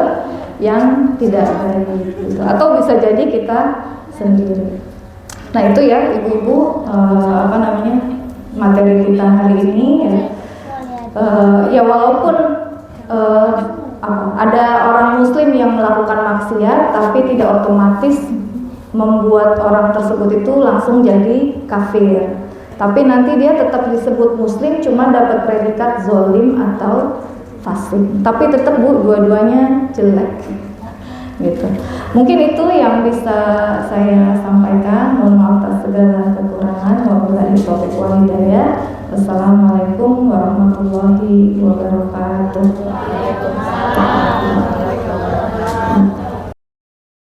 yang tidak baik gitu. Atau bisa jadi kita sendiri. Nah itu ya ibu-ibu materi kita hari ini ya. Ya walaupun ada orang muslim yang melakukan maksiat, tapi tidak otomatis membuat orang tersebut itu langsung jadi kafir. Tapi nanti dia tetap disebut muslim, cuma dapat predikat zolim atau fasik. Tapi tetap Bu, dua-duanya jelek. Gitu. Mungkin itu yang bisa saya sampaikan. Mohon maaf atas segala kekurangan. Wabillahi taufiq wal hidayah. Wassalamualaikum warahmatullahi wabarakatuh.